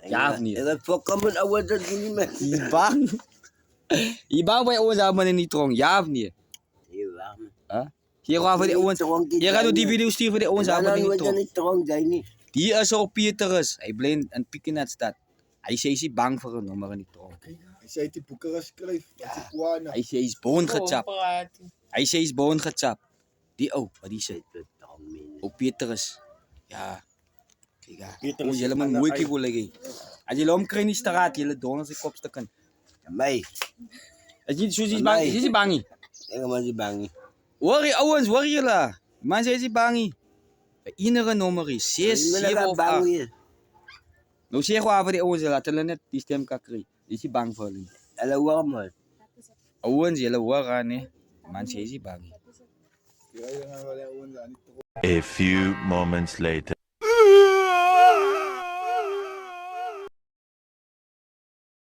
Ja of niet? Dat voorkomen oude dat jullie met. Ibang? Ibang bij ons allemaal in die tronk, ja of niet? Huh? Hier gaan we de ons. Hier gaan we die video sturen voor de ons allemaal in die tronk. Die is op Pieterus. Hij blijft een piek in het stad. Hij zei hij bang voor een nummer in die tronk. Hij zei die boeken schrijft. Hij zei hij is boon gechapt. Hij zei hij is boon gechapt. Die wat die zei? Op Pieterus. Ja. Kijk, ons helemaal moeilijk wil lagi. Als je lom krijgt in de straat, je donen zijn kopstukken. Mij. Is niet zo bang? Is hij bang? Ik ben niet bang. Worry, ouwens, worry lah. Man zei hij bang. Bij iedere nummer is 6, 7 of 8. Nou zeg we voor die ouwens, laten we net die stem krijgen. Is hij bang voor jullie? Alle warm. Ouwens, jullie horen hè. Man zei hij bang. A few moments later.